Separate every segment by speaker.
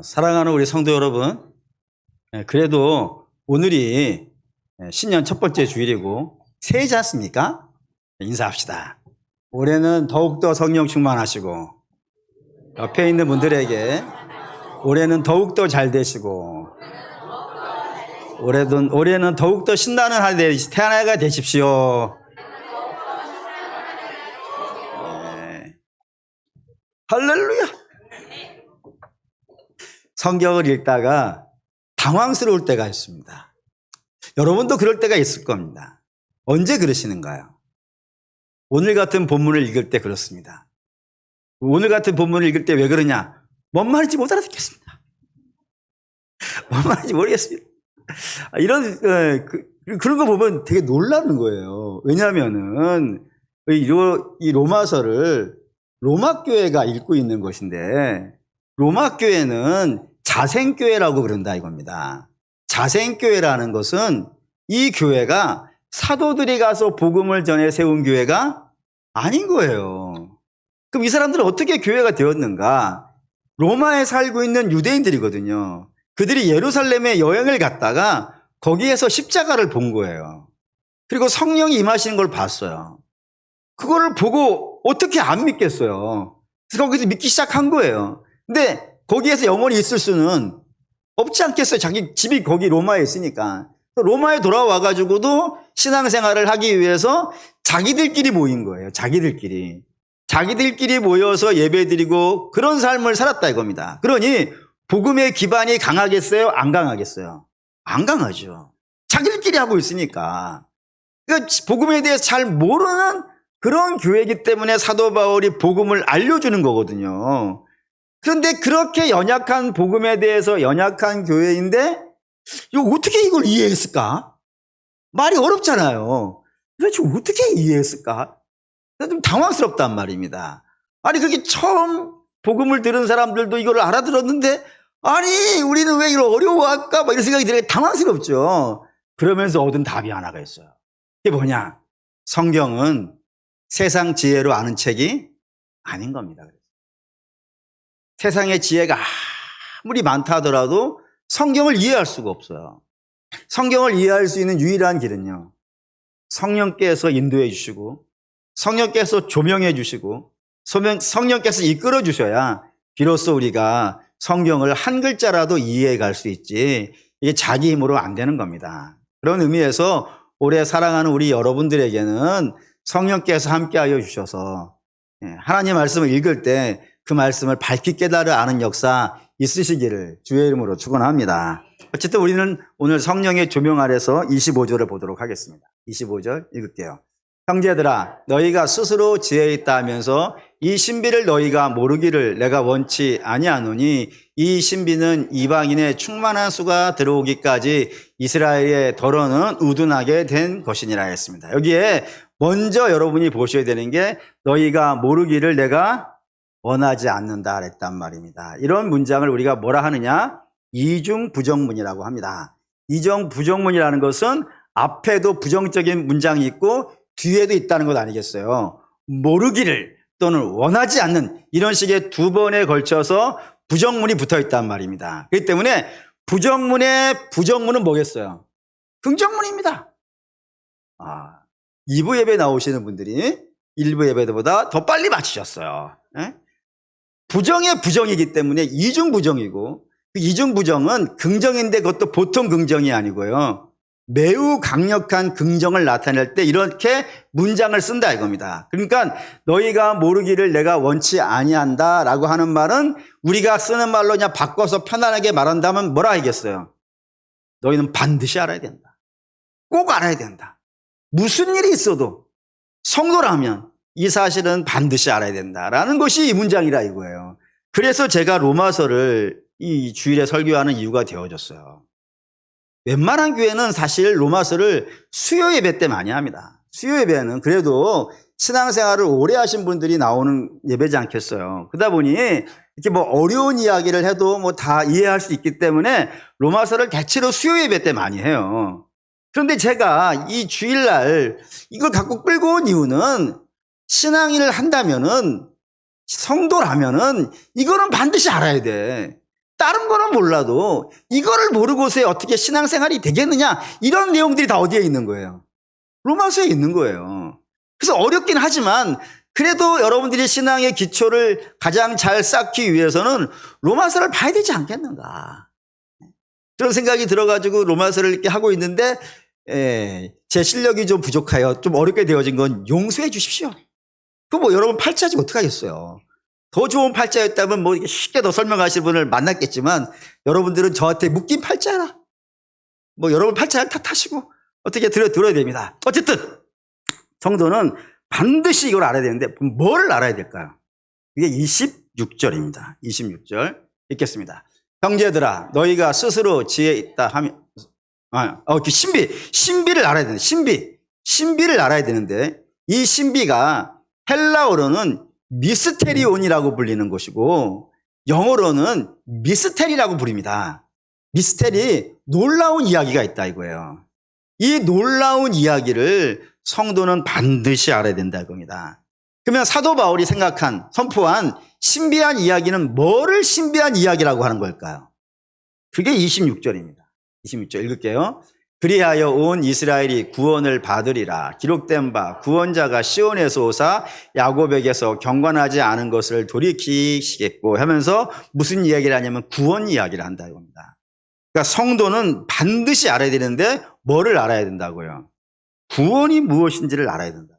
Speaker 1: 사랑하는 우리 성도 여러분, 그래도 오늘이 신년 첫 번째 주일이고 새해지 않습니까? 인사합시다. 올해는 더욱더 성령 충만하시고 옆에 있는 분들에게 올해는 더욱더 잘 되시고 올해는 더욱더 신나는 태어나가 되십시오. 할렐루야. 성경을 읽다가 당황스러울 때가 있습니다. 여러분도 그럴 때가 있을 겁니다. 언제 그러시는가요? 오늘 같은 본문을 읽을 때 그렇습니다. 오늘 같은 본문을 읽을 때 왜 그러냐? 뭔 말인지 못 알아듣겠습니다. 뭔 말인지 모르겠습니다. 그런 거 보면 되게 놀라는 거예요. 왜냐하면은 이 로마서를 로마교회가 읽고 있는 것인데 로마교회는 자생교회라고 그런다 이겁니다. 자생교회라는 것은 이 교회가 사도들이 가서 복음을 전해 세운 교회가 아닌 거예요. 그럼 이 사람들은 어떻게 교회가 되었는가? 로마에 살고 있는 유대인들이거든요. 그들이 예루살렘에 여행을 갔다가 거기에서 십자가를 본 거예요. 그리고 성령이 임하시는 걸 봤어요. 그거를 보고 어떻게 안 믿겠어요. 그래서 거기서 믿기 시작한 거예요. 근데 거기에서 영원히 있을 수는 없지 않겠어요. 자기 집이 거기 로마에 있으니까. 로마에 돌아와가지고도 신앙생활을 하기 위해서 자기들끼리 모인 거예요. 자기들끼리 모여서 예배드리고 그런 삶을 살았다 이겁니다. 그러니 복음의 기반이 강하겠어요? 안 강하겠어요? 안 강하죠. 자기들끼리 하고 있으니까. 그러니까 복음에 대해서 잘 모르는 그런 교회이기 때문에 사도 바울이 복음을 알려주는 거거든요. 그런데 그렇게 연약한 복음에 대해서 연약한 교회인데 어떻게 이걸 이해했을까? 말이 어렵잖아요. 도대체 어떻게 이해했을까? 좀 당황스럽단 말입니다. 아니 그게 처음 복음을 들은 사람들도 이걸 알아들었는데 아니 우리는 왜 이걸 어려워할까? 이런 생각이 들어요. 당황스럽죠. 그러면서 얻은 답이 하나가 있어요. 그게 뭐냐? 성경은 세상 지혜로 아는 책이 아닌 겁니다. 세상의 지혜가 아무리 많다 하더라도 성경을 이해할 수가 없어요. 성경을 이해할 수 있는 유일한 길은요, 성령께서 인도해 주시고 성령께서 조명해 주시고 성령께서 이끌어 주셔야 비로소 우리가 성경을 한 글자라도 이해해 갈 수 있지, 이게 자기 힘으로 안 되는 겁니다. 그런 의미에서 올해 사랑하는 우리 여러분들에게는 성령께서 함께하여 주셔서 하나님 말씀을 읽을 때 그 말씀을 밝히 깨달아 아는 역사 있으시기를 주의 이름으로 축원합니다. 어쨌든 우리는 오늘 성령의 조명 아래서 25절을 보도록 하겠습니다. 25절 읽을게요. 형제들아, 너희가 스스로 지혜 있다 하면서 이 신비를 너희가 모르기를 내가 원치 아니하노니 이 신비는 이방인의 충만한 수가 들어오기까지 이스라엘의 덜어는 우둔하게 된 것이니라 했습니다. 여기에 먼저 여러분이 보셔야 되는 게 너희가 모르기를 내가 원하지 않는다 그랬단 말입니다. 이런 문장을 우리가 뭐라 하느냐? 이중 부정문이라고 합니다. 이중 부정문이라는 것은 앞에도 부정적인 문장이 있고 뒤에도 있다는 것 아니겠어요? 모르기를 또는 원하지 않는 이런 식의 두 번에 걸쳐서 부정문이 붙어 있단 말입니다. 그렇기 때문에 부정문의 부정문은 뭐겠어요? 긍정문입니다. 2부 예배 나오시는 분들이 1부 예배보다 더 빨리 맞추셨어요. 부정의 부정이기 때문에 이중 부정이고, 그 이중 부정은 긍정인데 그것도 보통 긍정이 아니고요, 매우 강력한 긍정을 나타낼 때 이렇게 문장을 쓴다 이겁니다. 그러니까 너희가 모르기를 내가 원치 아니한다 라고 하는 말은 우리가 쓰는 말로 그냥 바꿔서 편안하게 말한다면 뭐라 하겠어요? 너희는 반드시 알아야 된다. 꼭 알아야 된다. 무슨 일이 있어도 성도라면 이 사실은 반드시 알아야 된다라는 것이 이 문장이라 이거예요. 그래서 제가 로마서를 이 주일에 설교하는 이유가 되어졌어요. 웬만한 교회는 사실 로마서를 수요 예배 때 많이 합니다. 수요 예배는 그래도 신앙생활을 오래 하신 분들이 나오는 예배지 않겠어요. 그러다 보니 이렇게 어려운 이야기를 해도 다 이해할 수 있기 때문에 로마서를 대체로 수요 예배 때 많이 해요. 그런데 제가 이 주일날 이걸 갖고 끌고 온 이유는 신앙인을 한다면은 성도라면은 이거는 반드시 알아야 돼. 다른 거는 몰라도 이거를 모르고서 어떻게 신앙생활이 되겠느냐, 이런 내용들이 다 어디에 있는 거예요? 로마서에 있는 거예요. 그래서 어렵긴 하지만 그래도 여러분들이 신앙의 기초를 가장 잘 쌓기 위해서는 로마서를 봐야 되지 않겠는가, 그런 생각이 들어가지고 로마서를 이렇게 하고 있는데, 제 실력이 좀 부족하여 좀 어렵게 되어진 건 용서해 주십시오. 뭐 여러분 팔자지 어떡하겠어요. 더 좋은 팔자였다면 뭐 쉽게 더 설명하실 분을 만났겠지만, 여러분들은 저한테 묶인 팔자라, 뭐 여러분 팔자를 탓하시고 어떻게 들어야 됩니다. 어쨌든 성도는 반드시 이걸 알아야 되는데, 뭐를 알아야 될까요? 이게 26절입니다. 26절 읽겠습니다. 형제들아, 너희가 스스로 지혜 있다 하면, 신비를 알아야 되는데, 신비를 알아야 되는데, 이 신비가 헬라어로는 미스테리온이라고 불리는 것이고, 영어로는 미스테리라고 부릅니다. 미스테리, 놀라운 이야기가 있다 이거예요. 이 놀라운 이야기를 성도는 반드시 알아야 된다 이겁니다. 그러면 사도 바울이 선포한 신비한 이야기는 뭐를 신비한 이야기라고 하는 걸까요? 그게 26절입니다. 26절 읽을게요. 그리하여 온 이스라엘이 구원을 받으리라. 기록된 바 구원자가 시온에서 오사 야곱에게서 경건하지 않은 것을 돌이키시겠고 하면서 무슨 이야기를 하냐면 구원 이야기를 한다 이겁니다. 그러니까 성도는 반드시 알아야 되는데 뭐를 알아야 된다고요? 구원이 무엇인지를 알아야 된다.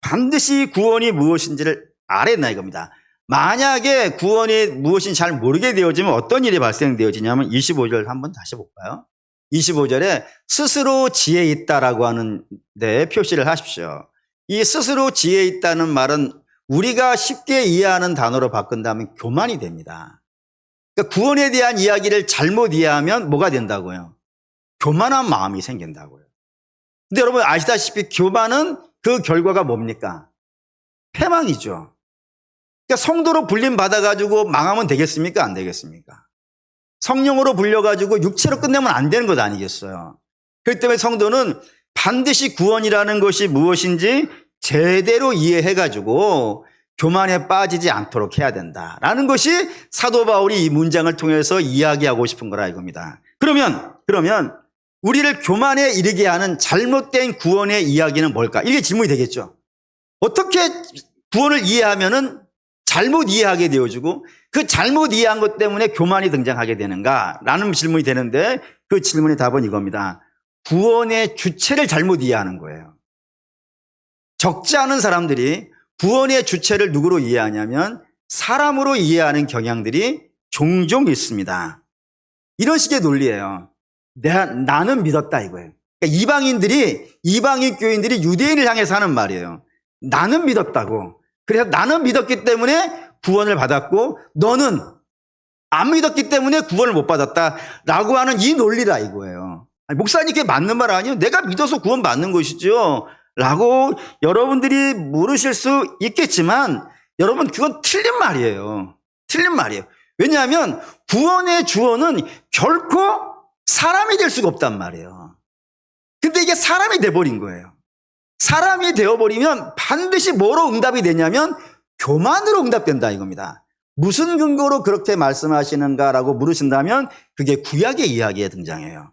Speaker 1: 반드시 구원이 무엇인지를 알아야 된다 이겁니다. 만약에 구원이 무엇인지 잘 모르게 되어지면 어떤 일이 발생되어지냐면 25절 한번 다시 볼까요? 25절에 스스로 지혜 있다라고 하는 데 표시를 하십시오. 이 스스로 지혜 있다는 말은 우리가 쉽게 이해하는 단어로 바꾼다면 교만이 됩니다. 그러니까 구원에 대한 이야기를 잘못 이해하면 뭐가 된다고요? 교만한 마음이 생긴다고요. 근데 여러분 아시다시피 교만은 그 결과가 뭡니까? 패망이죠. 그러니까 성도로 불림 받아가지고 망하면 되겠습니까? 안 되겠습니까? 성령으로 불려가지고 육체로 끝내면 안 되는 것 아니겠어요? 그렇기 때문에 성도는 반드시 구원이라는 것이 무엇인지 제대로 이해해가지고 교만에 빠지지 않도록 해야 된다라는 것이 사도 바울이 이 문장을 통해서 이야기하고 싶은 거라 이겁니다. 그러면 우리를 교만에 이르게 하는 잘못된 구원의 이야기는 뭘까? 이게 질문이 되겠죠. 어떻게 구원을 이해하면은 잘못 이해하게 되어지고 그 잘못 이해한 것 때문에 교만이 등장하게 되는가라는 질문이 되는데, 그 질문의 답은 이겁니다. 구원의 주체를 잘못 이해하는 거예요. 적지 않은 사람들이 구원의 주체를 누구로 이해하냐면 사람으로 이해하는 경향들이 종종 있습니다. 이런 식의 논리예요. 나는 믿었다 이거예요. 그러니까 이방인 교인들이 유대인을 향해서 하는 말이에요. 나는 믿었다고. 그래서 나는 믿었기 때문에 구원을 받았고 너는 안 믿었기 때문에 구원을 못 받았다라고 하는 이 논리라 이거예요. 목사님 그게 맞는 말 아니에요? 내가 믿어서 구원 받는 것이죠 라고 여러분들이 물으실 수 있겠지만, 여러분 그건 틀린 말이에요. 틀린 말이에요. 왜냐하면 구원의 주어는 결코 사람이 될 수가 없단 말이에요. 근데 이게 사람이 돼버린 거예요. 사람이 되어버리면 반드시 뭐로 응답이 되냐면 교만으로 응답된다 이겁니다. 무슨 근거로 그렇게 말씀하시는가라고 물으신다면 그게 구약의 이야기에 등장해요.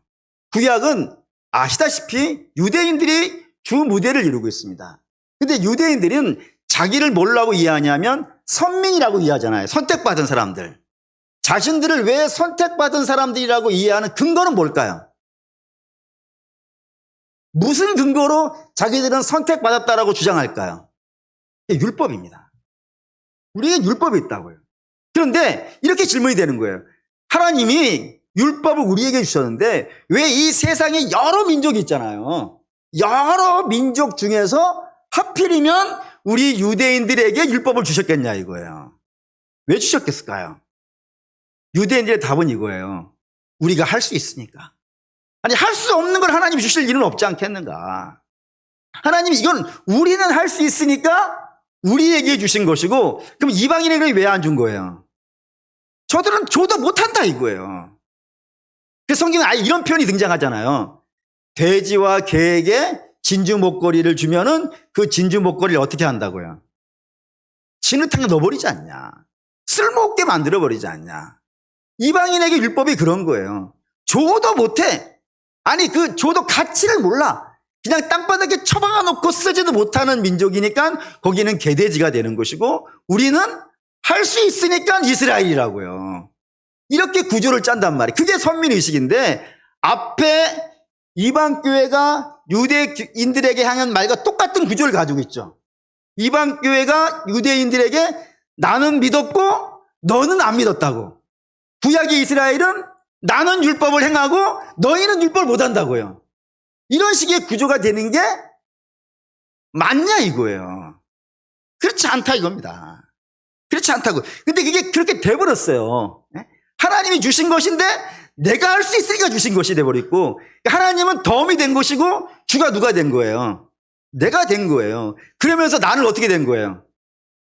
Speaker 1: 구약은 아시다시피 유대인들이 주 무대를 이루고 있습니다. 근데 유대인들은 자기를 뭐라고 이해하냐면 선민이라고 이해하잖아요. 선택받은 사람들. 자신들을 왜 선택받은 사람들이라고 이해하는 근거는 뭘까요? 무슨 근거로 자기들은 선택받았다라고 주장할까요? 율법입니다. 우리에게 율법이 있다고요. 그런데 이렇게 질문이 되는 거예요. 하나님이 율법을 우리에게 주셨는데 왜 이 세상에 여러 민족이 있잖아요. 여러 민족 중에서 하필이면 우리 유대인들에게 율법을 주셨겠냐 이거예요. 왜 주셨겠을까요? 유대인들의 답은 이거예요. 우리가 할 수 있으니까. 아니 할 수 없는 걸 하나님이 주실 일은 없지 않겠는가. 하나님이 이건 우리는 할 수 있으니까 우리에게 주신 것이고, 그럼 이방인에게 왜 안 준 거예요? 저들은 줘도 못한다 이거예요. 그래서 성경에 아예 이런 표현이 등장하잖아요. 돼지와 개에게 진주 목걸이를 주면은 그 진주 목걸이를 어떻게 한다고요? 진흙탕에 넣어버리지 않냐. 쓸모없게 만들어버리지 않냐. 이방인에게 율법이 그런 거예요. 줘도 못해. 아니 그 줘도 가치를 몰라. 그냥 땅바닥에 처박아 놓고 쓰지도 못하는 민족이니까 거기는 개돼지가 되는 것이고 우리는 할 수 있으니까 이스라엘이라고요. 이렇게 구조를 짠단 말이에요. 그게 선민의식인데 앞에 이방교회가 유대인들에게 향한 말과 똑같은 구조를 가지고 있죠. 이방교회가 유대인들에게 나는 믿었고 너는 안 믿었다고. 구약의 이스라엘은 나는 율법을 행하고 너희는 율법을 못한다고요. 이런 식의 구조가 되는 게 맞냐 이거예요. 그렇지 않다 이겁니다. 그렇지 않다고. 근데 그게 그렇게 돼버렸어요. 하나님이 주신 것인데 내가 할 수 있으니까 주신 것이 돼버렸고 하나님은 덤이 된 것이고 주가 누가 된 거예요? 내가 된 거예요. 그러면서 나는 어떻게 된 거예요?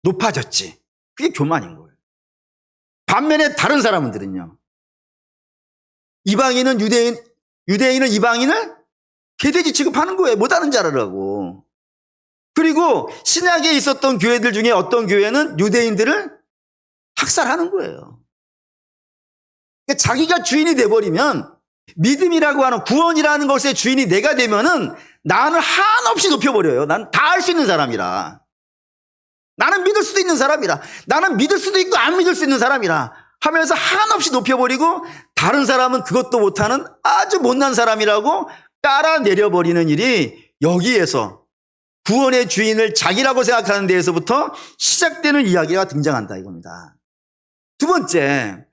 Speaker 1: 높아졌지. 그게 교만인 거예요. 반면에 다른 사람들은요. 이방인은 유대인은 이방인을 개돼지 취급하는 거예요. 못하는 자라라고. 그리고 신약에 있었던 교회들 중에 어떤 교회는 유대인들을 학살하는 거예요. 그러니까 자기가 주인이 돼버리면 믿음이라고 하는 구원이라는 것의 주인이 내가 되면은 나는 한없이 높여버려요. 난 다 할 수 있는 사람이라. 나는 믿을 수도 있는 사람이라. 나는 믿을 수도 있고 안 믿을 수 있는 사람이라 하면서 한없이 높여버리고 다른 사람은 그것도 못하는 아주 못난 사람이라고 깔아내려버리는 일이 여기에서 구원의 주인을 자기라고 생각하는 데에서부터 시작되는 이야기가 등장한다 이겁니다. 두 번째,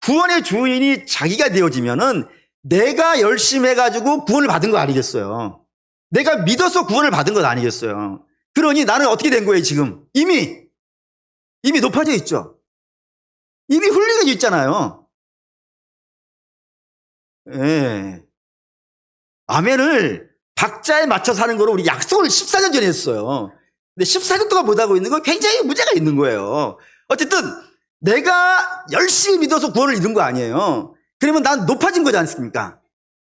Speaker 1: 구원의 주인이 자기가 되어지면은 내가 열심히 해가지고 구원을 받은 거 아니겠어요. 내가 믿어서 구원을 받은 것 아니겠어요. 그러니 나는 어떻게 된 거예요 지금? 이미 높아져 있죠. 이미 훌륭해져 있잖아요. 예. 아멘을 박자에 맞춰서 하는 거로 우리 약속을 14년 전에 했어요. 근데 14년 동안 못하고 있는 건 굉장히 문제가 있는 거예요. 어쨌든 내가 열심히 믿어서 구원을 이룬 거 아니에요. 그러면 난 높아진 거지 않습니까?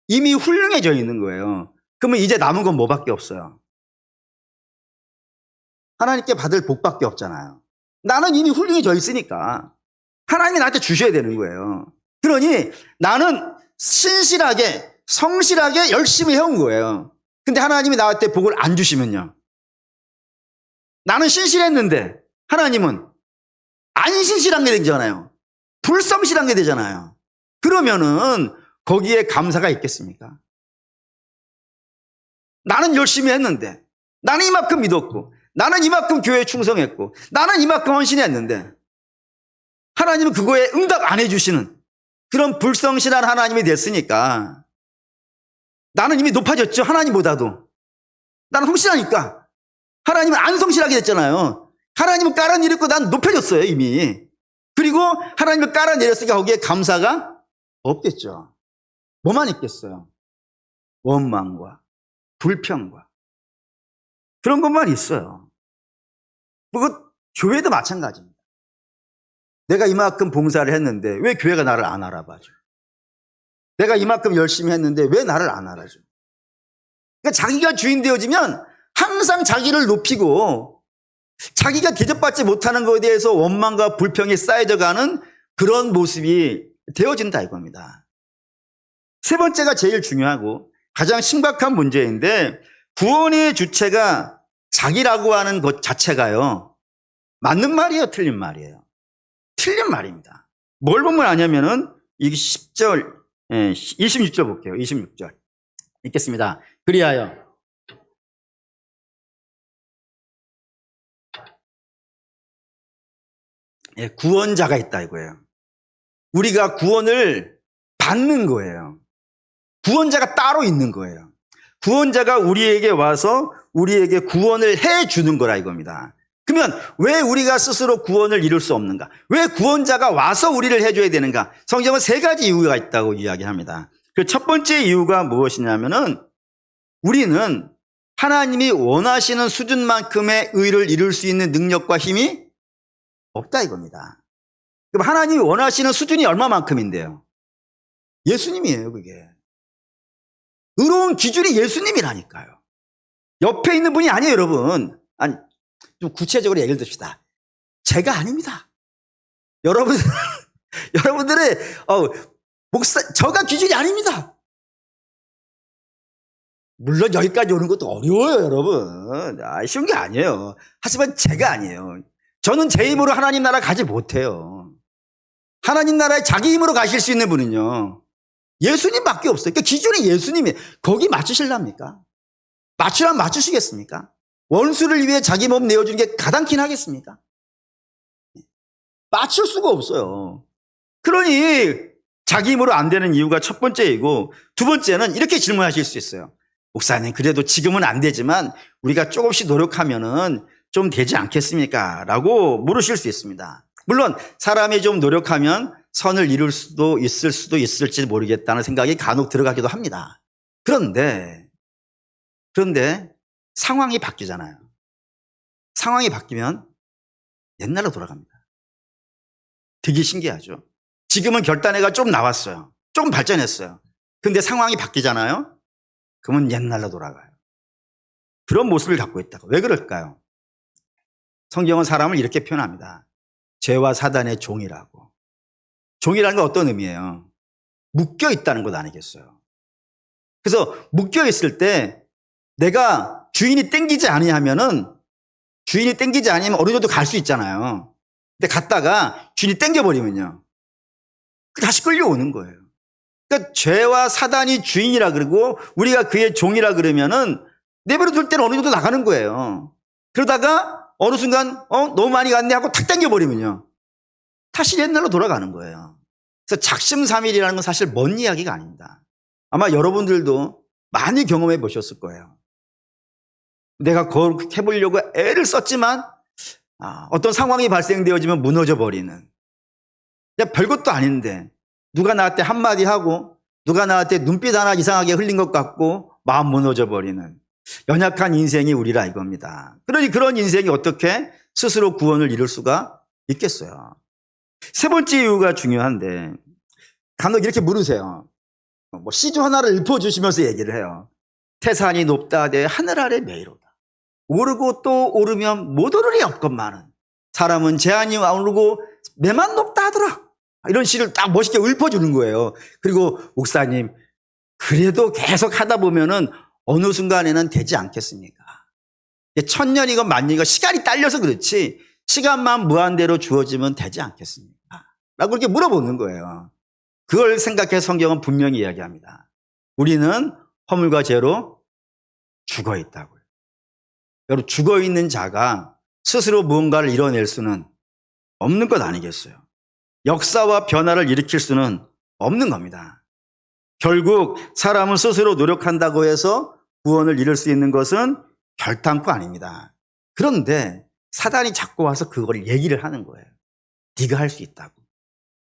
Speaker 1: 이미 훌륭해져 있는 거예요. 그러면 이제 남은 건 뭐밖에 없어요? 하나님께 받을 복밖에 없잖아요. 나는 이미 훌륭해져 있으니까 하나님이 나한테 주셔야 되는 거예요. 그러니 나는 신실하게 성실하게 열심히 해온 거예요. 근데 하나님이 나한테 복을 안 주시면요. 나는 신실했는데 하나님은 안 신실한 게 되잖아요. 불성실한 게 되잖아요. 그러면은 거기에 감사가 있겠습니까? 나는 열심히 했는데 나는 이만큼 믿었고 나는 이만큼 교회에 충성했고 나는 이만큼 헌신했는데 하나님은 그거에 응답 안 해주시는 그런 불성실한 하나님이 됐으니까 나는 이미 높아졌죠. 하나님보다도. 나는 성실하니까. 하나님은 안 성실하게 됐잖아요. 하나님은 깔아내렸고 난 높여졌어요 이미. 그리고 하나님을 깔아내렸으니까 거기에 감사가 없겠죠. 뭐만 있겠어요? 원망과 불평과 그런 것만 있어요. 그거 교회도 마찬가지입니다. 내가 이만큼 봉사를 했는데 왜 교회가 나를 안 알아봐줘? 내가 이만큼 열심히 했는데 왜 나를 안 알아줘? 그러니까 자기가 주인 되어지면 항상 자기를 높이고 자기가 대접받지 못하는 것에 대해서 원망과 불평이 쌓여져 가는 그런 모습이 되어진다 이겁니다. 세 번째가 제일 중요하고 가장 심각한 문제인데 구원의 주체가 자기라고 하는 것 자체가요. 맞는 말이에요? 틀린 말이에요? 틀린 말입니다. 뭘 보면 아냐면은 이게 10절, 26절 볼게요. 26절. 읽겠습니다. 그리하여 구원자가 있다 이거예요. 우리가 구원을 받는 거예요. 구원자가 따로 있는 거예요. 구원자가 우리에게 와서 우리에게 구원을 해주는 거라 이겁니다. 그러면 왜 우리가 스스로 구원을 이룰 수 없는가? 왜 구원자가 와서 우리를 해줘야 되는가? 성경은 세 가지 이유가 있다고 이야기합니다. 그 첫 번째 이유가 무엇이냐면은 우리는 하나님이 원하시는 수준만큼의 의를 이룰 수 있는 능력과 힘이 없다 이겁니다. 그럼 하나님이 원하시는 수준이 얼마만큼인데요? 예수님이에요 그게. 의로운 기준이 예수님이라니까요. 옆에 있는 분이 아니에요 여러분. 아니 좀 구체적으로 예를 듭시다. 제가 아닙니다. 여러분 여러분들의 저가 기준이 아닙니다. 물론 여기까지 오는 것도 어려워요, 여러분. 쉬운 게 아니에요. 하지만 제가 아니에요. 저는 제 힘으로 하나님 나라 가지 못해요. 하나님 나라에 자기 힘으로 가실 수 있는 분은요, 예수님밖에 없어요. 그러니까 기준이 예수님이에요. 거기 맞추실랍니까? 맞추라면 맞추시겠습니까? 원수를 위해 자기 몸 내어주는 게 가당키는 하겠습니까? 맞출 수가 없어요. 그러니 자기 힘으로 안 되는 이유가 첫 번째이고, 두 번째는 이렇게 질문하실 수 있어요. 목사님, 그래도 지금은 안 되지만 우리가 조금씩 노력하면은 좀 되지 않겠습니까? 라고 물으실 수 있습니다. 물론 사람이 좀 노력하면 선을 이룰 수도 있을지 모르겠다는 생각이 간혹 들어가기도 합니다. 그런데 상황이 바뀌잖아요. 상황이 바뀌면 옛날로 돌아갑니다. 되게 신기하죠. 지금은 결단회가 좀 나왔어요. 조금 발전했어요. 근데 상황이 바뀌잖아요. 그러면 옛날로 돌아가요. 그런 모습을 갖고 있다고. 왜 그럴까요? 성경은 사람을 이렇게 표현합니다. 죄와 사단의 종이라고. 종이라는 건 어떤 의미예요? 묶여 있다는 것 아니겠어요? 그래서 묶여 있을 때 내가 주인이 땡기지 아니하면 어느 정도 갈 수 있잖아요. 근데 갔다가 주인이 땡겨버리면요, 다시 끌려오는 거예요. 그러니까 죄와 사단이 주인이라 그러고 우리가 그의 종이라 그러면은 내버려 둘 때는 어느 정도 나가는 거예요. 그러다가 어느 순간 너무 많이 갔네 하고 탁 당겨버리면요, 다시 옛날로 돌아가는 거예요. 그래서 작심삼일이라는 건 사실 먼 이야기가 아닙니다. 아마 여러분들도 많이 경험해 보셨을 거예요. 내가 그렇게 해보려고 애를 썼지만 어떤 상황이 발생되어지면 무너져 버리는, 별것도 아닌데 누가 나한테 한마디 하고 누가 나한테 눈빛 하나 이상하게 흘린 것 같고 마음 무너져 버리는 연약한 인생이 우리라 이겁니다. 그러니 그런 인생이 어떻게 스스로 구원을 이룰 수가 있겠어요? 세 번째 이유가 중요한데, 간혹 이렇게 물으세요. 시주 하나를 읊어주시면서 얘기를 해요. 태산이 높다 하되 하늘 아래 매이로다. 오르고 또 오르면 못 오르리 없건만은 사람은 제한이 오르고 매만 높다 하더라. 이런 시를 딱 멋있게 읊어주는 거예요. 그리고 목사님, 그래도 계속 하다 보면은 어느 순간에는 되지 않겠습니까? 천년이건 만년이건 시간이 딸려서 그렇지 시간만 무한대로 주어지면 되지 않겠습니까? 라고 이렇게 물어보는 거예요. 그걸 생각해서 성경은 분명히 이야기합니다. 우리는 허물과 죄로 죽어 있다고요. 여러분, 죽어 있는 자가 스스로 무언가를 이뤄낼 수는 없는 것 아니겠어요? 역사와 변화를 일으킬 수는 없는 겁니다. 결국 사람은 스스로 노력한다고 해서 구원을 이룰 수 있는 것은 결단코 아닙니다. 그런데 사단이 자꾸 와서 그걸 얘기를 하는 거예요. 네가 할 수 있다고.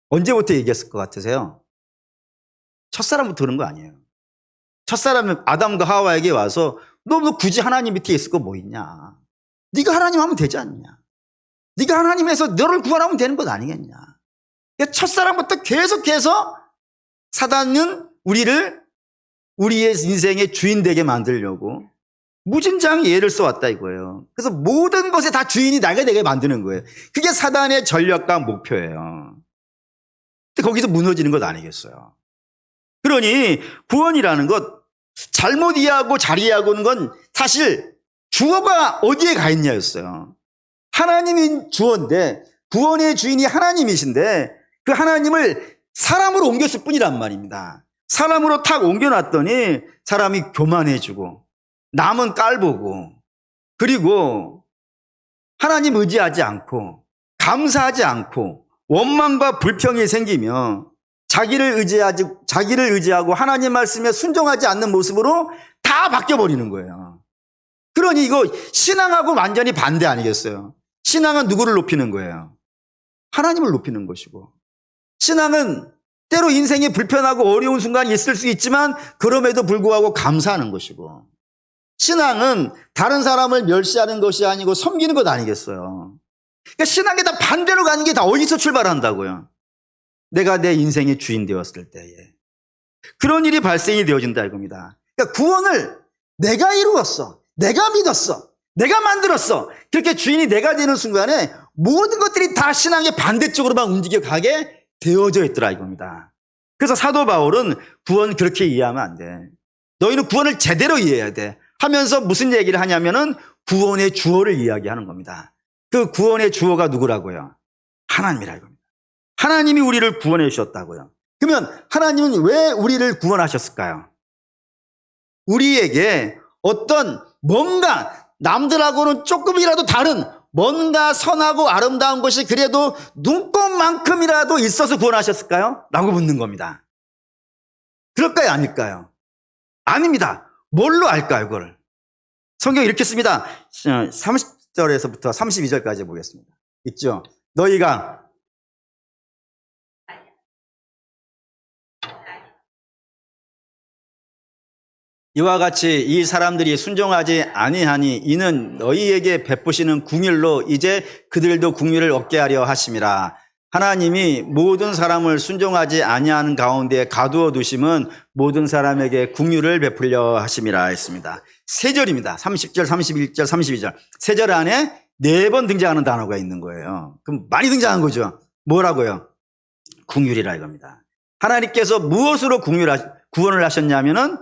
Speaker 1: 언제부터 얘기했을 것 같으세요? 첫사람부터 그런 거 아니에요. 첫사람은 아담과 하와에게 와서 너 굳이 하나님 밑에 있을 거 뭐 있냐? 네가 하나님 하면 되지 않냐? 네가 하나님에서 너를 구원하면 되는 것 아니겠냐? 첫사람부터 계속해서 사단은 우리의 인생의 주인 되게 만들려고 무진장의 예를 써왔다 이거예요. 그래서 모든 것에 다 주인이 나게 되게 만드는 거예요. 그게 사단의 전략과 목표예요. 근데 거기서 무너지는 것 아니겠어요? 그러니 구원이라는 것, 잘못 이해하고 잘 이해하고는 건 사실 주어가 어디에 가 있냐였어요. 하나님이 주어인데 구원의 주인이 하나님이신데 그 하나님을 사람으로 옮겼을 뿐이란 말입니다. 사람으로 탁 옮겨놨더니 사람이 교만해지고 남은 깔보고 그리고 하나님 의지하지 않고 감사하지 않고 원망과 불평이 생기며 자기를 의지하고 하나님 말씀에 순종하지 않는 모습으로 다 바뀌어버리는 거예요. 그러니 이거 신앙하고 완전히 반대 아니겠어요? 신앙은 누구를 높이는 거예요? 하나님을 높이는 것이고, 신앙은 때로 인생이 불편하고 어려운 순간이 있을 수 있지만 그럼에도 불구하고 감사하는 것이고, 신앙은 다른 사람을 멸시하는 것이 아니고 섬기는 것 아니겠어요? 그러니까 신앙에 다 반대로 가는 게 다 어디서 출발한다고요? 내가 내 인생의 주인 되었을 때에 그런 일이 발생이 되어진다 이겁니다. 그러니까 구원을 내가 이루었어, 내가 믿었어, 내가 만들었어, 그렇게 주인이 내가 되는 순간에 모든 것들이 다 신앙의 반대쪽으로만 움직여 가게 되어져 있더라 이겁니다. 그래서 사도 바울은 구원 그렇게 이해하면 안 돼. 너희는 구원을 제대로 이해해야 돼. 하면서 무슨 얘기를 하냐면은 구원의 주어를 이야기하는 겁니다. 그 구원의 주어가 누구라고요? 하나님이라 이겁니다. 하나님이 우리를 구원해 주셨다고요. 그러면 하나님은 왜 우리를 구원하셨을까요? 우리에게 어떤 뭔가 남들하고는 조금이라도 다른 뭔가 선하고 아름다운 것이 그래도 눈꼽만큼이라도 있어서 구원하셨을까요? 라고 묻는 겁니다. 그럴까요? 아닐까요? 아닙니다. 뭘로 알까요? 그걸? 성경이 이렇게 씁니다. 30절에서부터 32절까지 보겠습니다. 있죠? 너희가 이와 같이 이 사람들이 순종하지 아니하니 이는 너희에게 베푸시는 긍휼로 이제 그들도 긍휼을 얻게 하려 하심이라. 하나님이 모든 사람을 순종하지 아니하는 가운데 가두어 두심은 모든 사람에게 긍휼을 베풀려 하심이라 했습니다. 세 절입니다. 30절, 31절, 32절. 세 절 안에 4번 등장하는 단어가 있는 거예요. 그럼 많이 등장한 거죠. 뭐라고요? 긍휼이라 이겁니다. 하나님께서 무엇으로 구원을 하셨냐면은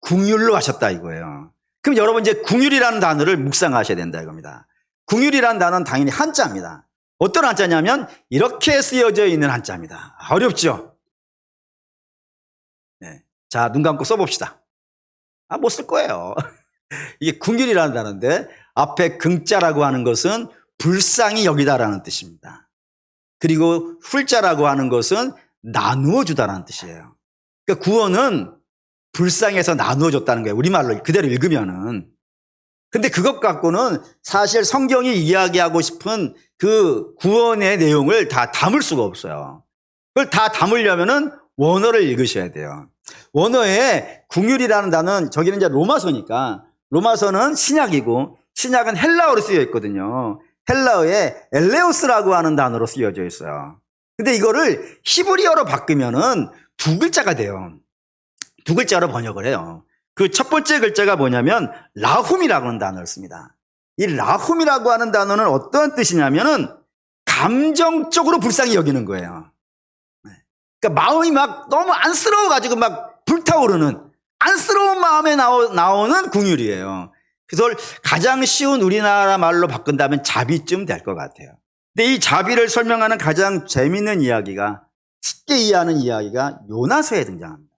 Speaker 1: 긍휼로 하셨다 이거예요. 그럼 여러분 이제 긍휼이라는 단어를 묵상하셔야 된다 이겁니다. 긍휼이라는 단어는 당연히 한자입니다. 어떤 한자냐면 이렇게 쓰여져 있는 한자입니다. 어렵죠? 네. 자, 눈 감고 써봅시다. 못 쓸 거예요. 이게 긍휼이라는 단어인데 앞에 긍자라고 하는 것은 불쌍히 여기다라는 뜻입니다. 그리고 훌자라고 하는 것은 나누어 주다라는 뜻이에요. 그러니까 구원은 불쌍해서 나누어 줬다는 거예요. 우리말로 그대로 읽으면은. 근데 그것 갖고는 사실 성경이 이야기하고 싶은 그 구원의 내용을 다 담을 수가 없어요. 그걸 다 담으려면은 원어를 읽으셔야 돼요. 원어에 긍휼이라는 단어는 저기는 이제 로마서니까 로마서는 신약이고 신약은 헬라어로 쓰여 있거든요. 헬라어에 엘레오스라고 하는 단어로 쓰여져 있어요. 근데 이거를 히브리어로 바꾸면은 2글자가 돼요. 2글자로 번역을 해요. 그 첫 번째 글자가 뭐냐면 라훔이라고 하는 단어를 씁니다. 이 라훔이라고 하는 단어는 어떤 뜻이냐면은 감정적으로 불쌍히 여기는 거예요. 그러니까 마음이 막 너무 안쓰러워가지고 막 불타오르는 안쓰러운 마음에 나오는 긍휼이에요. 그래서 가장 쉬운 우리나라 말로 바꾼다면 자비쯤 될 것 같아요. 근데 이 자비를 설명하는 가장 재미있는 이야기가 쉽게 이해하는 이야기가 요나서에 등장합니다.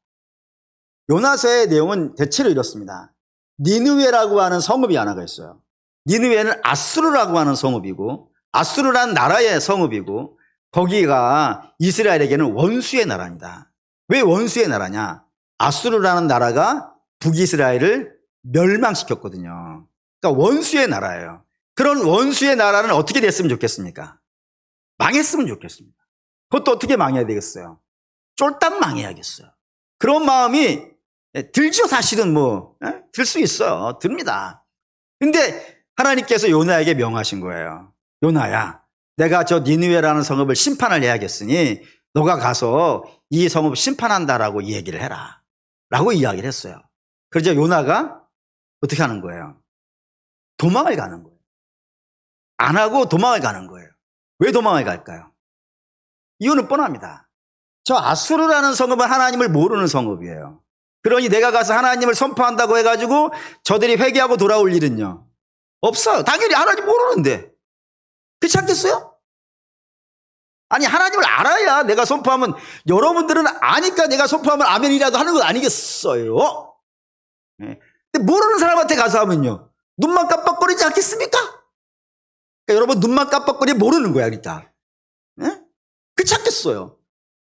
Speaker 1: 요나서의 내용은 대체로 이렇습니다. 니느웨라고 하는 성읍이 하나가 있어요. 니느웨는 아수르라고 하는 성읍이고 아수르라는 나라의 성읍이고 거기가 이스라엘에게는 원수의 나라입니다. 왜 원수의 나라냐? 아수르라는 나라가 북이스라엘을 멸망시켰거든요. 그러니까 원수의 나라예요. 그런 원수의 나라는 어떻게 됐으면 좋겠습니까? 망했으면 좋겠습니다. 그것도 어떻게 망해야 되겠어요? 쫄딱 망해야겠어요. 그런 마음이 들죠. 사실은 들 수 있어요. 듭니다. 근데 하나님께서 요나에게 명하신 거예요. 요나야, 내가 저 니느웨라는 성읍을 심판을 해야겠으니 너가 가서 이 성읍 심판한다라고 얘기를 해라 라고 이야기를 했어요. 그러자 요나가 어떻게 하는 거예요? 도망을 가는 거예요. 안 하고 도망을 가는 거예요. 왜 도망을 갈까요? 이유는 뻔합니다. 저 아수르라는 성읍은 하나님을 모르는 성읍이에요. 그러니 내가 가서 하나님을 선포한다고 해가지고 저들이 회개하고 돌아올 일은요? 없어요. 당연히 하나님 모르는데. 그렇지 않겠어요? 아니 하나님을 알아야 내가 선포하면 여러분들은 아니까 내가 선포하면 아멘이라도 하는 거 아니겠어요? 네. 근데 모르는 사람한테 가서 하면요. 눈만 깜빡거리지 않겠습니까? 그러니까 여러분 눈만 깜빡거리면 모르는 거야. 그러니까. 네? 그렇지 않겠어요?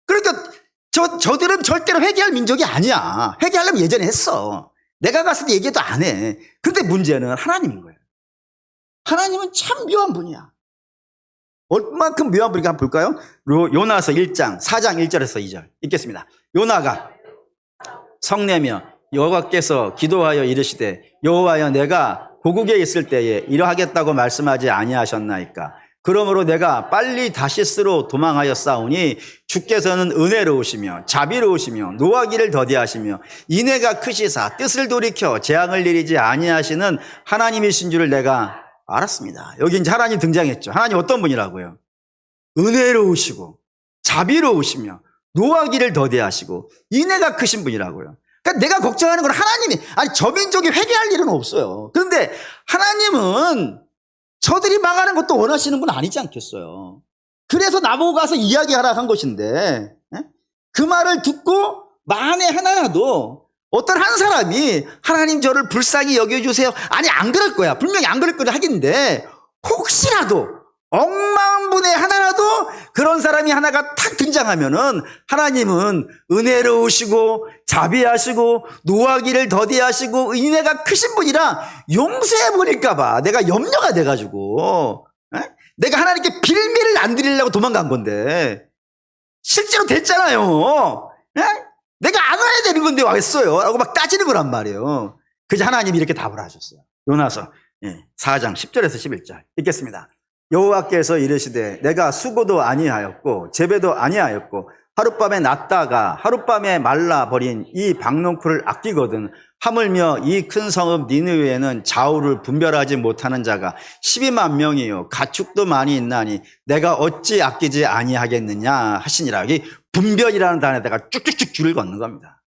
Speaker 1: 그러니까 저들은 절대로 회개할 민족이 아니야. 회개하려면 예전에 했어. 내가 가서 얘기도 안 해. 근데 문제는 하나님인 거예요. 하나님은 참 묘한 분이야. 얼만큼 묘한 분인가 한번 볼까요? 요나서 1장 4장 1절에서 2절 읽겠습니다. 요나가 성내며 여호와께서 기도하여 이르시되 여호와여 내가 고국에 있을 때에 이러하겠다고 말씀하지 아니하셨나이까. 그러므로 내가 빨리 다시스로 도망하였사오니 주께서는 은혜로우시며 자비로우시며 노하기를 더디하시며 인애가 크시사 뜻을 돌이켜 재앙을 내리지 아니하시는 하나님이신 줄을 내가 알았습니다. 여기 이제 하나님 등장했죠. 하나님 어떤 분이라고요? 은혜로우시고 자비로우시며 노하기를 더디하시고 인애가 크신 분이라고요. 그러니까 내가 걱정하는 건 하나님이, 아니 저 민족이 회개할 일은 없어요. 그런데 하나님은 저들이 망하는 것도 원하시는 분 아니지 않겠어요. 그래서 나보고 가서 이야기하라 한 것인데, 그 말을 듣고 만에 하나라도 어떤 한 사람이 하나님 저를 불쌍히 여겨주세요, 아니 안 그럴 거야, 분명히 안 그럴 거라 하긴데, 혹시라도 억만 분의 하나라도 그런 사람이 하나가 탁 등장하면은 하나님은 은혜로우시고 자비하시고 노하기를 더디하시고 인애가 크신 분이라 용서해 버릴까 봐 내가 염려가 돼가지고, 내가 하나님께 빌미를 안 드리려고 도망간 건데 실제로 됐잖아요. 내가 안 와야 되는 건데 왔어요 라고 막 따지는 거란 말이에요. 그래서 하나님이 이렇게 답을 하셨어요. 요나서 4장 10절에서 11절 읽겠습니다. 여호와께서 이르시되 내가 수고도 아니하였고 재배도 아니하였고 하룻밤에 났다가 하룻밤에 말라버린 이 박농쿨을 아끼거든. 하물며 이 큰 성읍 니느웨에는 좌우를 분별하지 못하는 자가 12만 명이요 가축도 많이 있나니 내가 어찌 아끼지 아니하겠느냐 하시니라. 이 분별이라는 단어에다가 쭉쭉쭉 줄을 걷는 겁니다.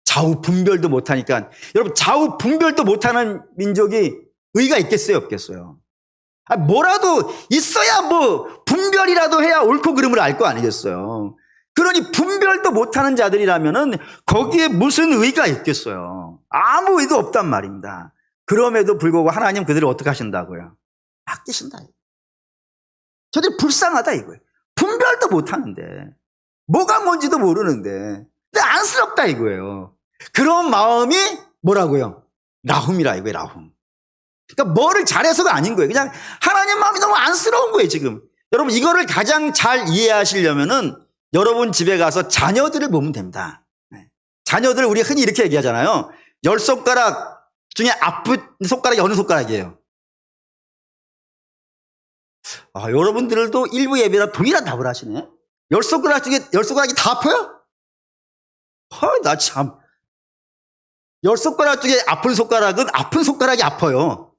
Speaker 1: 좌우 분별도 못하니까, 여러분 좌우 분별도 못하는 민족이 의가 있겠어요 없겠어요? 뭐라도 있어야 뭐 분별이라도 해야 옳고 그름을 알 거 아니겠어요? 그러니 분별도 못하는 자들이라면은 거기에 무슨 의가 있겠어요? 아무 의도 없단 말입니다. 그럼에도 불구하고 하나님 그들을 어떻게 하신다고요? 아끼신다. 저들이 불쌍하다 이거예요. 분별도 못하는데, 뭐가 뭔지도 모르는데, 근데 안쓰럽다 이거예요. 그런 마음이 뭐라고요? 라훔이라 이거예요. 라훔. 그러니까 뭐를 잘해서가 아닌 거예요. 그냥 하나님 마음이 너무 안쓰러운 거예요 지금. 여러분 이거를 가장 잘 이해하시려면은 여러분 집에 가서 자녀들을 보면 됩니다. 자녀들 우리 흔히 이렇게 얘기하잖아요. 10손가락 중에 아픈 손가락이 어느 손가락이에요? 여러분들도 일부 예배라 동일한 답을 하시네. 10손가락 중에 10손가락이 다 아파요? 나 참. 10손가락 중에 아픈 손가락은 아픈 손가락이 아파요.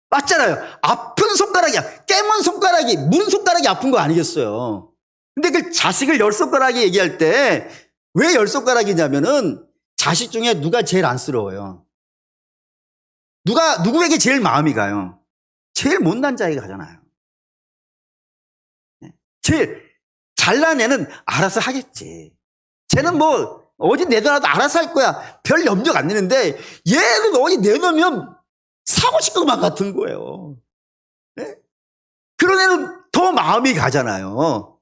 Speaker 1: 맞잖아요. 아픈 손가락이야. 깨문 손가락이, 문 손가락이 아픈 거 아니겠어요? 근데 그 자식을 10손가락이 얘기할 때 왜 10손가락이냐면은 자식 중에 누가 제일 안쓰러워요? 누구에게 제일 마음이 가요? 제일 못난 자에게 가잖아요. 제일 잘난 애는 알아서 하겠지. 쟤는 뭐 어디 내놔도 알아서 할 거야. 별 염려 안 내는데 얘는 어디 내놓으면 사고 싶을 것만 같은 거예요. 그런 애는 더 마음이 가잖아요.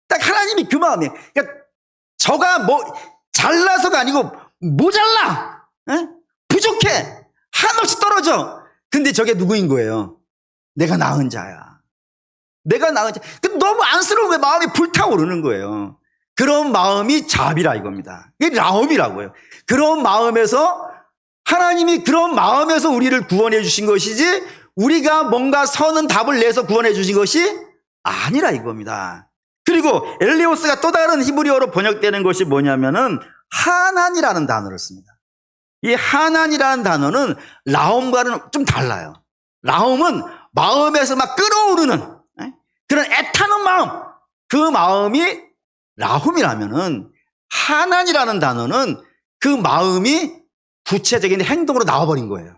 Speaker 1: 딱 하나님이 그 마음이에요. 그러니까 저가 뭐 잘나서가 아니고 모자라, 부족해, 한없이 떨어져. 근데 저게 누구인 거예요? 내가 낳은 자야. 내가 낳은 자. 근데 너무 안쓰러운 거예요. 마음이 불타오르는 거예요. 그런 마음이 자비라 이겁니다. 이게 라움이라고요. 그런 마음에서 하나님이 그런 마음에서 우리를 구원해 주신 것이지 우리가 뭔가 선한 답을 내서 구원해 주신 것이 아니라 이겁니다. 그리고 엘리오스가 또 다른 히브리어로 번역되는 것이 뭐냐면은 하난이라는 단어를 씁니다. 이 하난이라는 단어는 라움과는 좀 달라요. 라움은 마음에서 막 끓어오르는 그런 애타는 마음, 그 마음이 라훔이라면은 하난이라는 단어는 그 마음이 구체적인 행동으로 나와버린 거예요.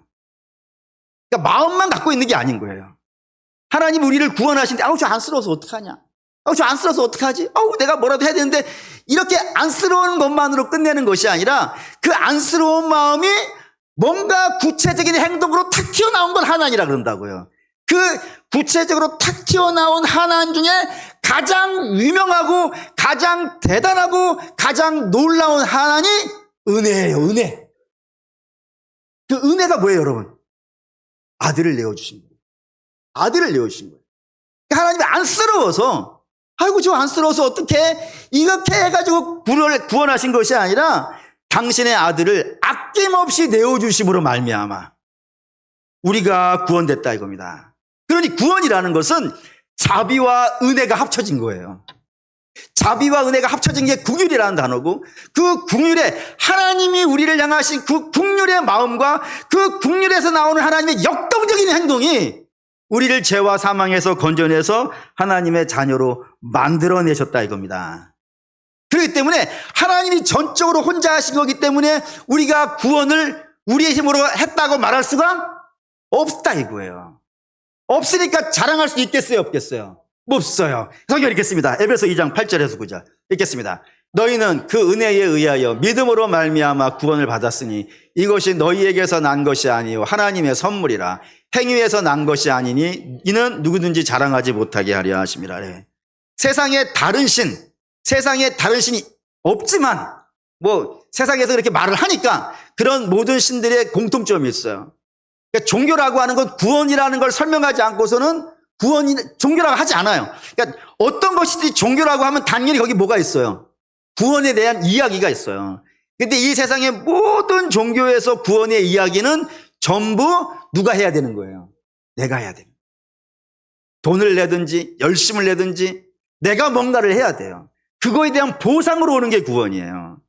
Speaker 1: 그러니까 마음만 갖고 있는 게 아닌 거예요. 하나님 우리를 구원하신데 저 안쓰러워서 어떡하냐, 저 안쓰러워서 어떡하지, 내가 뭐라도 해야 되는데, 이렇게 안쓰러운 것만으로 끝내는 것이 아니라 그 안쓰러운 마음이 뭔가 구체적인 행동으로 탁 튀어나온 건 하난이라 그런다고요. 그 구체적으로 탁 튀어나온 하난 중에 가장 유명하고 가장 대단하고 가장 놀라운 하난이 은혜예요. 은혜. 그 은혜가 뭐예요 여러분? 아들을 내어주신 거예요. 아들을 내어주신 거예요. 하나님이 안쓰러워서, 아이고 저 안쓰러워서 어떻게 이렇게 해가지고 구원하신 것이 아니라 당신의 아들을 아낌없이 내어주심으로 말미암아 우리가 구원됐다 이겁니다. 그러니 구원이라는 것은 자비와 은혜가 합쳐진 거예요. 자비와 은혜가 합쳐진 게 긍휼이라는 단어고, 그 긍휼에 하나님이 우리를 향하신 그 긍휼의 마음과 그 긍휼에서 나오는 하나님의 역동적인 행동이 우리를 죄와 사망에서 건져내서 하나님의 자녀로 만들어내셨다 이겁니다. 그렇기 때문에 하나님이 전적으로 혼자 하신 거기 때문에 우리가 구원을 우리의 힘으로 했다고 말할 수가 없다 이거예요. 없으니까 자랑할 수 있겠어요, 없겠어요? 없어요. 성경 읽겠습니다. 에베소 2장 8절에서 9절 읽겠습니다. 너희는 그 은혜에 의하여 믿음으로 말미암아 구원을 받았으니 이것이 너희에게서 난 것이 아니요 하나님의 선물이라. 행위에서 난 것이 아니니 이는 누구든지 자랑하지 못하게 하려 하심이라. 네. 세상에 다른 신이 없지만 뭐 세상에서 이렇게 말을 하니까 그런 모든 신들의 공통점이 있어요. 그러니까 종교라고 하는 건 구원이라는 걸 설명하지 않고서는 종교라고 하지 않아요. 그러니까 어떤 것이든지 종교라고 하면 당연히 거기 뭐가 있어요? 구원에 대한 이야기가 있어요. 근데 이 세상의 모든 종교에서 구원의 이야기는 전부 누가 해야 되는 거예요? 내가 해야 됩니다. 돈을 내든지 열심을 내든지 내가 뭔가를 해야 돼요. 그거에 대한 보상으로 오는 게 구원이에요.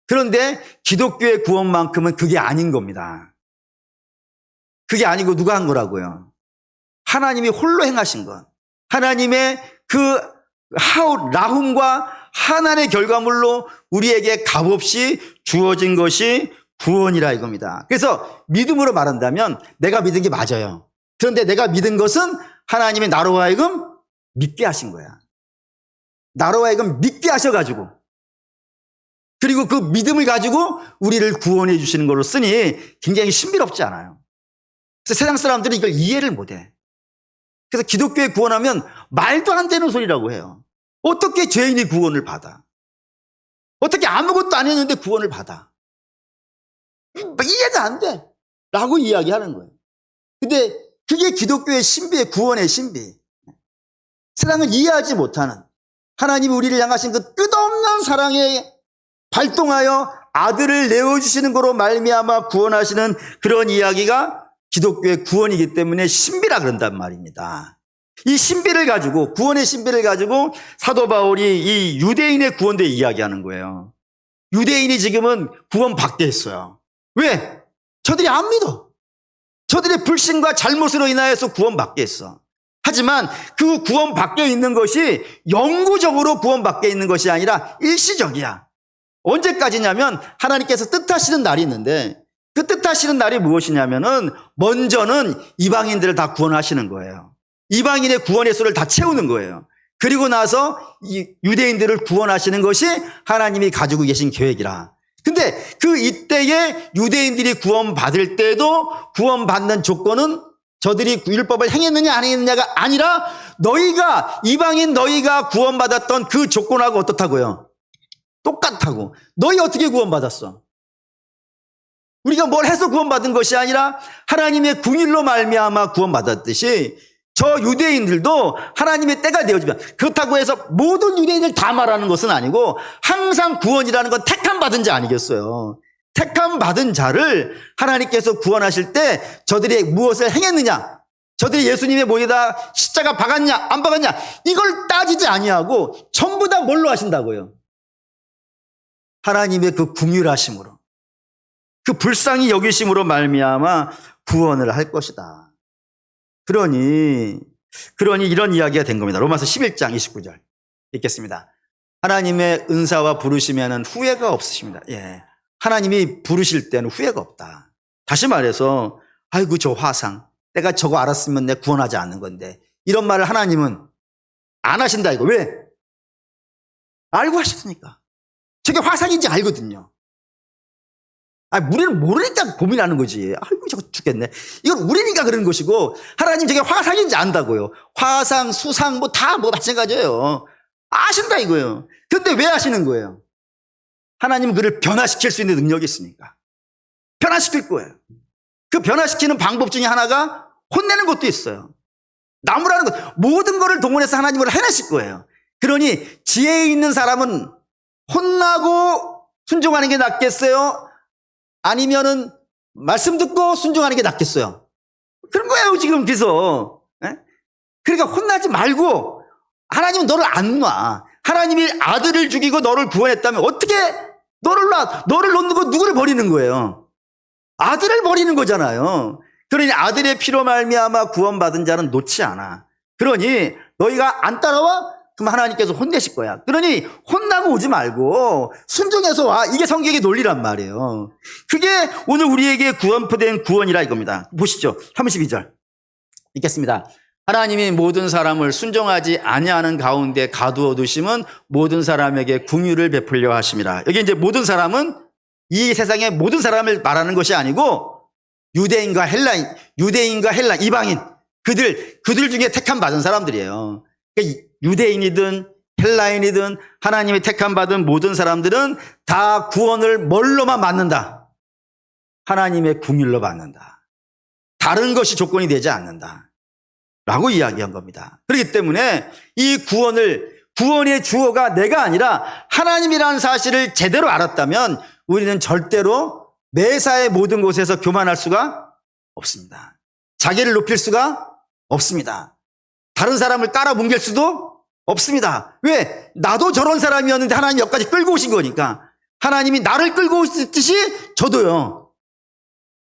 Speaker 1: 그런데 기독교의 구원만큼은 그게 아닌 겁니다. 그게 아니고 누가 한 거라고요? 하나님이 홀로 행하신 것. 하나님의 그 라훔과 하나님의 결과물로 우리에게 값없이 주어진 것이 구원이라 이겁니다. 그래서 믿음으로 말한다면 내가 믿은 게 맞아요. 그런데 내가 믿은 것은 하나님이 나로 하여금 믿게 하신 거야. 나로 하여금 믿게 하셔가지고 그리고 그 믿음을 가지고 우리를 구원해 주시는 걸로 쓰니 굉장히 신비롭지 않아요. 그래서 세상 사람들은 이걸 이해를 못해. 그래서 기독교에 구원하면 말도 안 되는 소리라고 해요. 어떻게 죄인이 구원을 받아? 어떻게 아무것도 안 했는데 구원을 받아? 이해가 안 돼. 라고 이야기하는 거예요. 근데 그게 기독교의 신비의 구원의 신비. 세상을 이해하지 못하는 하나님이 우리를 향하신 그 끝없는 사랑에 발동하여 아들을 내어주시는 거로 말미암아 구원하시는 그런 이야기가 기독교의 구원이기 때문에 신비라 그런단 말입니다. 이 신비를 가지고 구원의 신비를 가지고 사도 바울이 이 유대인의 구원대 이야기하는 거예요. 유대인이 지금은 구원 받게 했어요. 왜? 저들이 안 믿어. 저들의 불신과 잘못으로 인하여서 구원 받게 했어. 하지만 그 구원 받게 있는 것이 영구적으로 구원 받게 있는 것이 아니라 일시적이야. 언제까지냐면 하나님께서 뜻하시는 날이 있는데 그 뜻하시는 날이 무엇이냐면은 먼저는 이방인들을 다 구원하시는 거예요. 이방인의 구원의 수를 다 채우는 거예요. 그리고 나서 이 유대인들을 구원하시는 것이 하나님이 가지고 계신 계획이라. 근데 그 이때에 유대인들이 구원받을 때도 구원받는 조건은 저들이 율법을 행했느냐 안 행했느냐가 아니라 이방인 너희가 구원받았던 그 조건하고 어떻다고요? 똑같다고. 너희 어떻게 구원받았어? 우리가 뭘 해서 구원받은 것이 아니라 하나님의 궁일로 말미암아 구원받았듯이 저 유대인들도 하나님의 때가 되어지면, 그렇다고 해서 모든 유대인을 다 말하는 것은 아니고 항상 구원이라는 건 택함 받은 자 아니겠어요? 택함 받은 자를 하나님께서 구원하실 때 저들이 무엇을 행했느냐, 저들이 예수님의 몸에다 십자가 박았냐 안 박았냐 이걸 따지지 아니하고 전부 다 뭘로 하신다고요? 하나님의 그 궁휼하심으로, 그 불쌍히 여기심으로 말미암아 구원을 할 것이다. 그러니 이런 이야기가 된 겁니다. 로마서 11장 29절 읽겠습니다. 하나님의 은사와 부르시면은 후회가 없으십니다. 예. 하나님이 부르실 때는 후회가 없다. 다시 말해서 아이고 저 화상, 내가 저거 알았으면 내 구원하지 않는 건데, 이런 말을 하나님은 안 하신다 이거. 왜? 알고 하셨으니까. 저게 화상인지 알거든요. 우리는 모르니까 고민하는 거지. 아이고 저거 죽겠네. 이건 우리니까 그러는 것이고, 하나님 저게 화상인지 안다고요. 화상, 수상 뭐 다 뭐 마찬가지예요. 아신다 이거예요. 근데 왜 아시는 거예요? 하나님은 그를 변화시킬 수 있는 능력이 있으니까 변화시킬 거예요. 그 변화시키는 방법 중에 하나가 혼내는 것도 있어요. 나무라는 것, 모든 것을 동원해서 하나님을 해내실 거예요. 그러니 지혜 있는 사람은 혼나고 순종하는 게 낫겠어요? 아니면은 말씀 듣고 순종하는 게 낫겠어요? 그런 거예요 지금. 그래서 그러니까 혼나지 말고, 하나님은 너를 안 놔. 하나님이 아들을 죽이고 너를 구원했다면 어떻게 너를 놓는 거, 누구를 버리는 거예요? 아들을 버리는 거잖아요. 그러니 아들의 피로 말미암아 구원받은 자는 놓지 않아. 그러니 너희가 안 따라와? 그럼 하나님께서 혼내실 거야. 그러니 혼나고 오지 말고 순종해서 와. 이게 성경의 논리란 말이에요. 그게 오늘 우리에게 구원포된 구원이라 이겁니다. 보시죠. 32절 읽겠습니다. 하나님이 모든 사람을 순종하지 아니하는 가운데 가두어 두심은 모든 사람에게 긍휼을 베풀려 하심이라. 여기 이제 모든 사람은 이 세상의 모든 사람을 말하는 것이 아니고 유대인과 헬라인, 이방인 그들 중에 택함 받은 사람들이에요. 그러니까 유대인이든 헬라인이든 하나님의 택함 받은 모든 사람들은 다 구원을 뭘로만 받는다? 하나님의 긍휼로 받는다. 다른 것이 조건이 되지 않는다. 라고 이야기한 겁니다. 그렇기 때문에 이 구원의 주어가 내가 아니라 하나님이라는 사실을 제대로 알았다면 우리는 절대로 매사의 모든 곳에서 교만할 수가 없습니다. 자기를 높일 수가 없습니다. 다른 사람을 깔아뭉갤 수도 없습니다. 왜? 나도 저런 사람이었는데 하나님 여기까지 끌고 오신 거니까. 하나님이 나를 끌고 오셨듯이 저도요.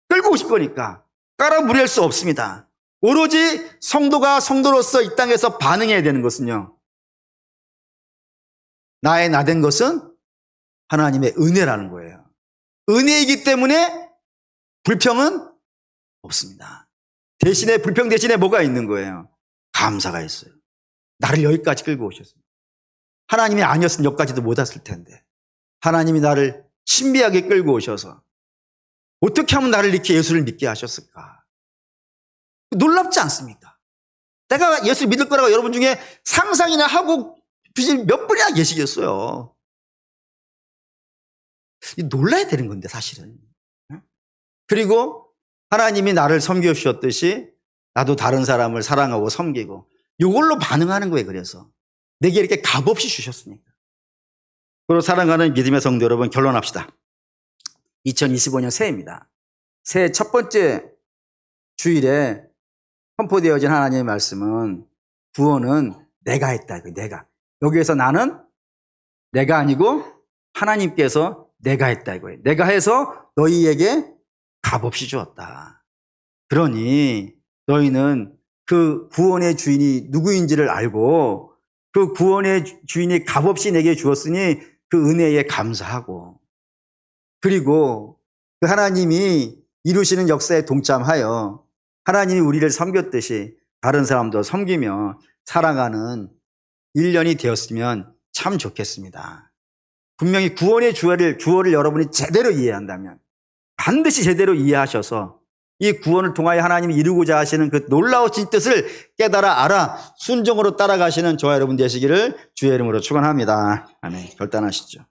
Speaker 1: 끌고 오신 거니까 깔아뭉갤 수 없습니다. 오로지 성도가 성도로서 이 땅에서 반응해야 되는 것은요. 나의 나된 것은 하나님의 은혜라는 거예요. 은혜이기 때문에 불평은 없습니다. 불평 대신에 뭐가 있는 거예요? 감사가 있어요. 나를 여기까지 끌고 오셨습니다. 하나님이 아니었으면 여기까지도 못 왔을 텐데 하나님이 나를 신비하게 끌고 오셔서 어떻게 하면 나를 이렇게 예수를 믿게 하셨을까? 놀랍지 않습니까? 내가 예수를 믿을 거라고 여러분 중에 상상이나 하고 몇 분이나 계시겠어요. 놀라야 되는 건데 사실은. 그리고 하나님이 나를 섬겨주셨듯이 나도 다른 사람을 사랑하고 섬기고 이걸로 반응하는 거예요. 그래서 내게 이렇게 값없이 주셨으니까. 그리고 사랑하는 믿음의 성도 여러분, 결론합시다. 2025년 새해입니다. 새해 첫 번째 주일에 선포되어진 하나님의 말씀은 구원은 내가 했다. 내가. 여기에서 나는 내가 아니고 하나님께서 내가 했다 이거예요. 내가 해서 너희에게 값없이 주었다. 그러니 너희는 그 구원의 주인이 누구인지를 알고 그 구원의 주인이 값없이 내게 주었으니 그 은혜에 감사하고 그리고 그 하나님이 이루시는 역사에 동참하여 하나님이 우리를 섬겼듯이 다른 사람도 섬기며 살아가는 1년이 되었으면 참 좋겠습니다. 분명히 구원의 주어를 여러분이 제대로 이해한다면 반드시 제대로 이해하셔서 이 구원을 통하여 하나님이 이루고자 하시는 그 놀라우신 뜻을 깨달아 알아 순종으로 따라가시는 저와 여러분 되시기를 주의 이름으로 축원합니다. 아멘. 결단하시죠.